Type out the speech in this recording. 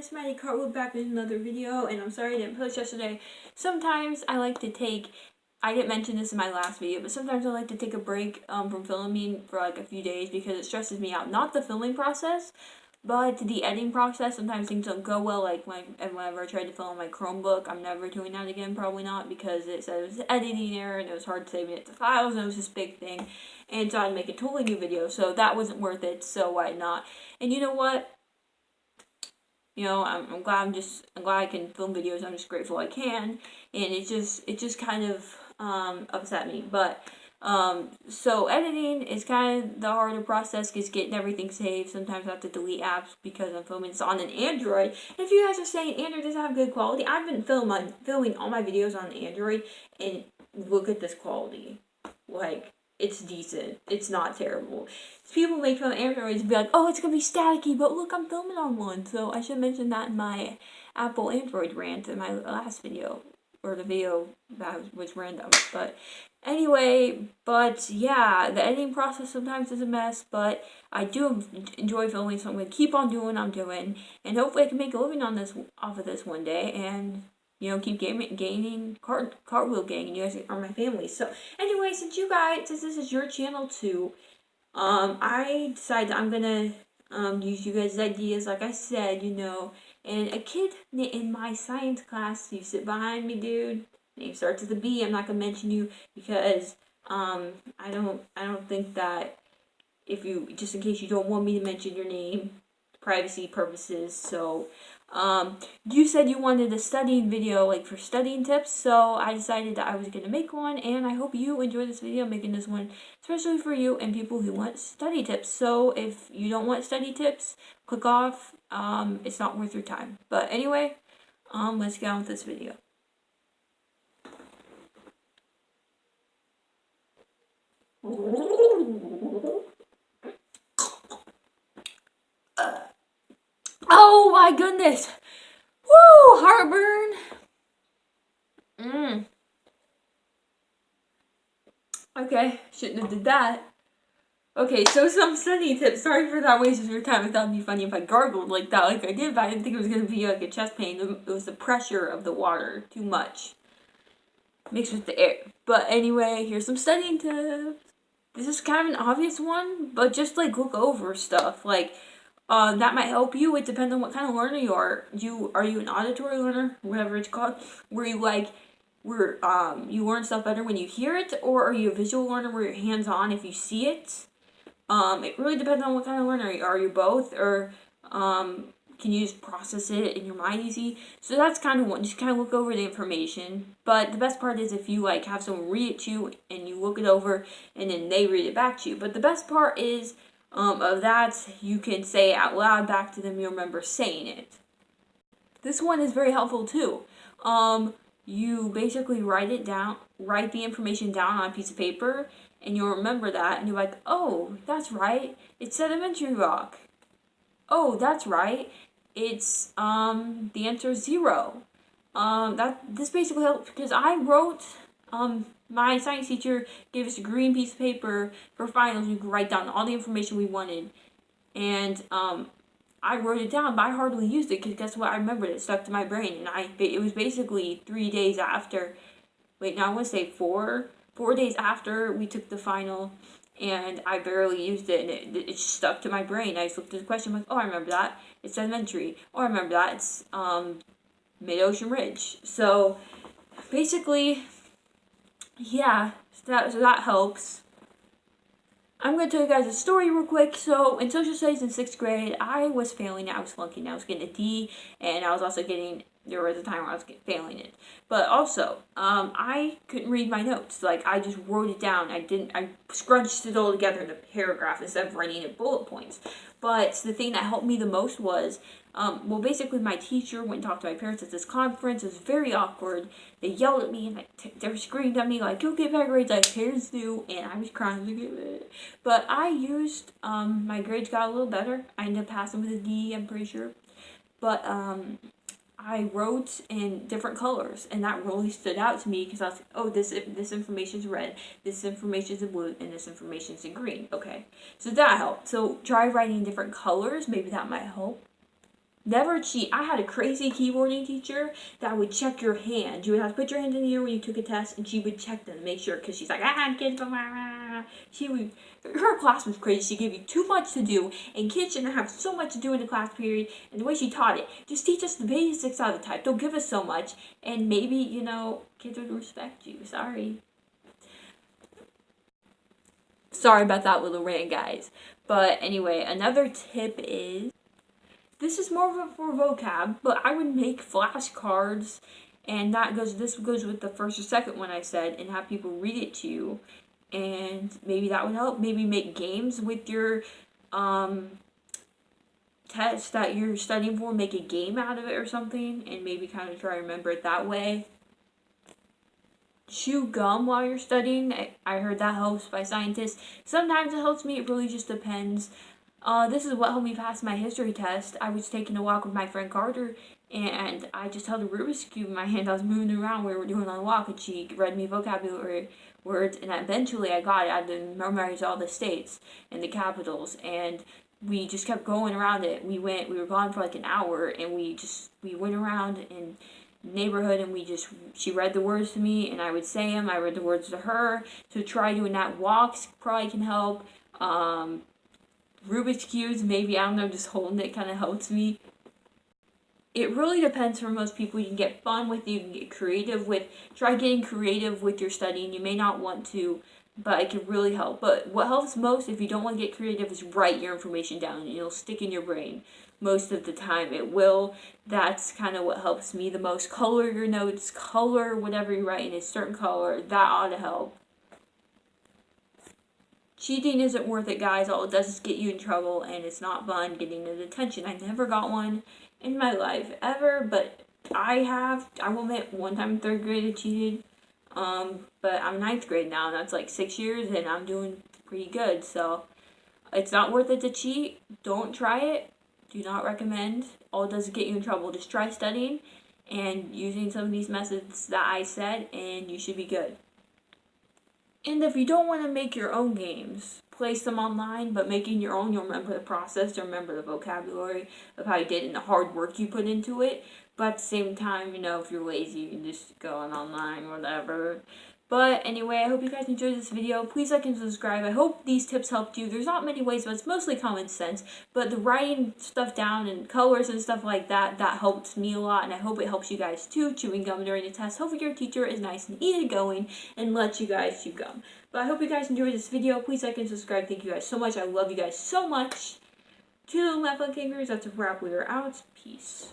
it's Maddie Cartwheel back with another video, and I'm sorry I didn't post yesterday. Sometimes I like to take, I didn't mention this in my last video, but sometimes I like to take a break from filming for like a few days because it stresses me out. Not the filming process, but the editing process. Sometimes things don't go well, like whenever I tried to film on my Chromebook. I'm never doing that again, probably not, because it said it was an editing error and it was hard saving it to files and it was this big thing. And so I had to make a totally new video, so that wasn't worth it, so why not? And you know what? You know, I'm glad I can film videos. I'm just grateful I can, and it just kind of upset me. But so editing is kind of the harder process because getting everything saved. Sometimes I have to delete apps because I'm filming this on an Android. And if you guys are saying Android doesn't have good quality, I've been filming all my videos on Android, and look at this quality, like. It's decent. It's not terrible. People make fun of Androids and be like, oh, it's going to be staticky, but look, I'm filming on one. So I should mention that in my Apple Android rant in my last video, or the video that was random. But anyway, yeah, the editing process sometimes is a mess, but I do enjoy filming, so I'm going to keep on doing what I'm doing, and hopefully I can make a living off of this one day, and you know, keep gaining cartwheel gang, and you guys are my family. So anyway, since this is your channel too, I decided I'm gonna use you guys' ideas, like I said, you know. And a kid in my science class, you sit behind me, dude. Name starts with a B. I'm not gonna mention you because I don't think that if you, just in case you don't want me to mention your name, privacy purposes. So you said you wanted a studying video, like for studying tips, so I decided that I was going to make one, and I hope you enjoy this video, making this one especially for you and people who want study tips. So if you don't want study tips, click off. It's not worth your time. But anyway, let's get on with this video. Oh my goodness! Woo! Heartburn! Okay, shouldn't have did that. Okay, so some study tips. Sorry for that waste of your time. I thought it'd be funny if I gargled like that, like I did, but I didn't think it was gonna be like a chest pain. It was the pressure of the water, too much, mixed with the air. But anyway, here's some studying tips. This is kind of an obvious one, but just like look over stuff. Like, that might help you. It depends on what kind of learner you are. Are you an auditory learner, whatever it's called, where you you learn stuff better when you hear it, or are you a visual learner where you're hands on if you see it? It really depends on what kind of learner you are. You both, or can you just process it in your mind easy? So that's kind of one. Just kind of look over the information. But the best part is if you like have someone read it to you and you look it over and then they read it back to you. But the best part is of that, you can say it out loud back to them. You remember saying it. This one is very helpful too. You basically write the information down on a piece of paper, and you'll remember that, and you're like, oh, that's right, it's sedimentary rock. Oh, that's right, it's, the answer is 0. This basically helps, because I wrote, my science teacher gave us a green piece of paper for finals. We could write down all the information we wanted, and, I wrote it down, but I hardly used it because guess what? I remembered it. It stuck to my brain, and it was basically 3 days after. Wait, no, I want to say 4 days after we took the final, and I barely used it, and it just stuck to my brain. I just looked at the question, I'm like, oh, I remember that. It's sedimentary. Oh, I remember that. It's mid-ocean ridge. So basically, yeah, so that helps. I'm going to tell you guys a story real quick. So, in social studies in 6th grade, I was failing it. I was flunking. I was getting a D, and I was also there was a time where I was failing it. But also, I couldn't read my notes. Like, I just wrote it down. I scrunched it all together in a paragraph instead of writing it bullet points. But the thing that helped me the most was, well, basically my teacher went and talked to my parents at this conference. It was very awkward. They yelled at me, and they screamed at me, like, go get better grades like parents do, and I was crying to get it. But I used, my grades got a little better. I ended up passing with a D, I'm pretty sure. But, I wrote in different colors, and that really stood out to me because I was like, oh, this information's red, this information's in blue, and this information's in green. Okay, so that helped. So try writing different colors. Maybe that might help. Never cheat. I had a crazy keyboarding teacher that would check your hand. You would have to put your hand in the air when you took a test, and she would check them to make sure, because she's like, kids, she would, her class was crazy. She gave you too much to do, and kids shouldn't have so much to do in the class period, and the way she taught it, just teach us the basics all the time. Don't give us so much, and maybe, you know, kids would respect you. Sorry about that little rant, guys. But anyway, another tip is, this is more for vocab, but I would make flashcards, and this goes with the first or second one I said, and have people read it to you, and maybe that would help. Maybe make games with your test that you're studying for, make a game out of it or something, and maybe kind of try to remember it that way. Chew gum while you're studying. I heard that helps by scientists. Sometimes it helps me. It really just depends. This is what helped me pass my history test. I was taking a walk with my friend Carter, and I just held a Rubik's Cube in my hand. I was moving around. We were doing on a walk, and she read me vocabulary words, and eventually I got it. I had to memorize all the states and the capitals, and we just kept going around it. We were gone for like an hour, and we went around in neighborhood, and she read the words to me, and I would say them. I read the words to her. So try doing that. Walks probably can help. Rubik's Cubes, maybe, I don't know, just holding it kind of helps me. It really depends for most people. You can get fun with it, you can get creative with, try getting creative with your studying. You may not want to, but it can really help. But what helps most, if you don't want to get creative, is write your information down, and it'll stick in your brain. Most of the time it will. That's kind of what helps me the most. Color your notes, color whatever you write in a certain color. That ought to help. Cheating isn't worth it, guys. All it does is get you in trouble, and it's not fun getting the detention. I never got one in my life, ever, but I will admit, one time in 3rd grade I cheated, but I'm 9th grade now, and that's like 6 years, and I'm doing pretty good, so it's not worth it to cheat. Don't try it. Do not recommend. All it does is get you in trouble. Just try studying and using some of these methods that I said, and you should be good. And if you don't want to make your own games, place them online, but making your own, you'll remember the process, you'll remember the vocabulary of how you did it and the hard work you put into it. But at the same time, you know, if you're lazy, you can just go on online, whatever. But anyway, I hope you guys enjoyed this video. Please like and subscribe. I hope these tips helped you. There's not many ways, but it's mostly common sense. But the writing stuff down and colors and stuff like that, that helps me a lot. And I hope it helps you guys too, chewing gum during the test. Hopefully your teacher is nice and easygoing and lets you guys chew gum. But I hope you guys enjoyed this video. Please like and subscribe. Thank you guys so much. I love you guys so much. To the left, kangaroos, that's a wrap. We are out. Peace.